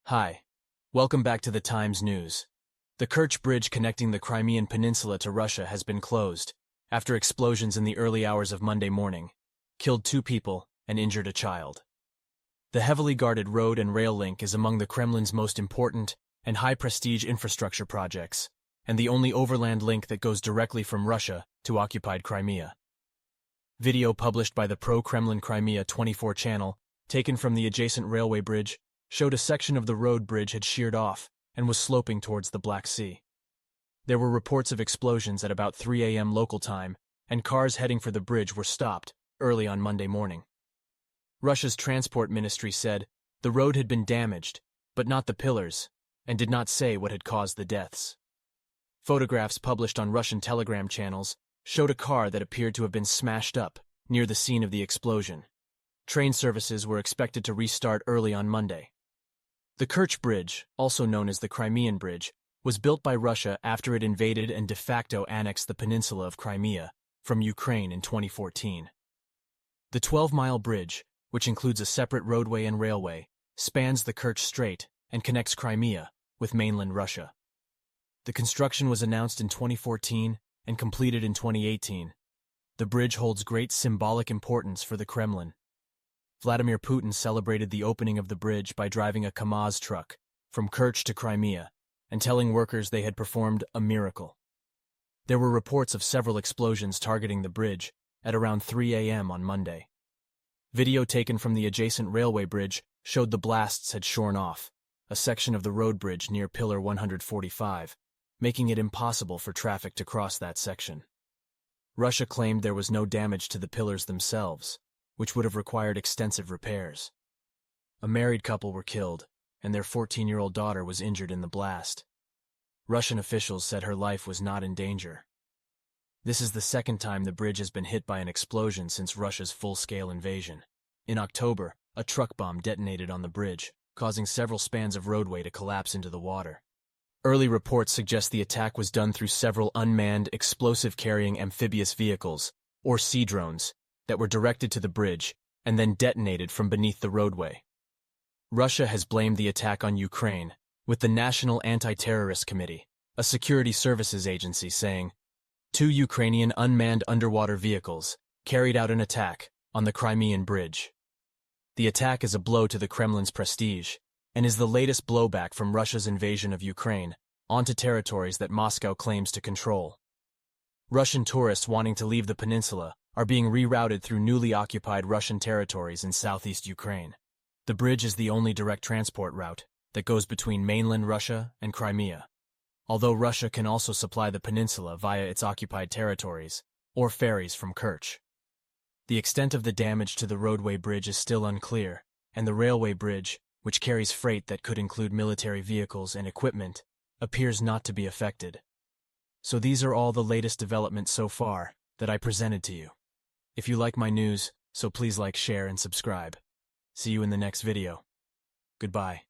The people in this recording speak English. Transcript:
Hi. Welcome back to the Times News. The Kerch Bridge connecting the Crimean peninsula to Russia has been closed after explosions in the early hours of Monday morning killed 2 people and injured a child. The heavily guarded road and rail link is among the Kremlin's most important and high-prestige infrastructure projects, and the only overland link that goes directly from Russia to occupied Crimea. Video published by the pro-Kremlin Crimea 24 channel, taken from the adjacent railway bridge, showed a section of the road bridge had sheared off and was sloping towards the Black Sea. There were reports of explosions at about 3 a.m. local time, and cars heading for the bridge were stopped early on Monday morning. Russia's transport ministry said the road had been damaged, but not the pillars, and did not say what had caused the deaths. Photographs published on Russian Telegram channels showed a car that appeared to have been smashed up near the scene of the explosion. Train services were expected to restart early on Monday. The Kerch Bridge, also known as the Crimean Bridge, was built by Russia after it invaded and de facto annexed the peninsula of Crimea from Ukraine in 2014. The 12-mile bridge, which includes a separate roadway and railway, spans the Kerch Strait and connects Crimea with mainland Russia. The construction was announced in 2014 and completed in 2018. The bridge holds great symbolic importance for the Kremlin. Vladimir Putin celebrated the opening of the bridge by driving a Kamaz truck from Kerch to Crimea and telling workers they had performed a miracle. There were reports of several explosions targeting the bridge at around 3 a.m. on Monday. Video taken from the adjacent railway bridge showed the blasts had shorn off a section of the road bridge near Pillar 145, making it impossible for traffic to cross that section. Russia claimed there was no damage to the pillars themselves, which would have required extensive repairs. A married couple were killed, and their 14-year-old daughter was injured in the blast. Russian officials said her life was not in danger. This is the second time the bridge has been hit by an explosion since Russia's full-scale invasion. In October, a truck bomb detonated on the bridge, causing several spans of roadway to collapse into the water. Early reports suggest the attack was done through several unmanned explosive-carrying amphibious vehicles, or sea drones, that were directed to the bridge and then detonated from beneath the roadway. Russia has blamed the attack on Ukraine, with the National Anti-Terrorist Committee, a security services agency, saying 2 Ukrainian unmanned underwater vehicles carried out an attack on the Crimean Bridge. The attack is a blow to the Kremlin's prestige and is the latest blowback from Russia's invasion of Ukraine onto territories that Moscow claims to control. Russian tourists wanting to leave the peninsula are being rerouted through newly occupied Russian territories in southeast Ukraine. The bridge is the only direct transport route that goes between mainland Russia and Crimea, although Russia can also supply the peninsula via its occupied territories or ferries from Kerch. The extent of the damage to the roadway bridge is still unclear, and the railway bridge, which carries freight that could include military vehicles and equipment, appears not to be affected. So these are all the latest developments so far that I presented to you. If you like my news, so please like, share, and subscribe. See you in the next video. Goodbye.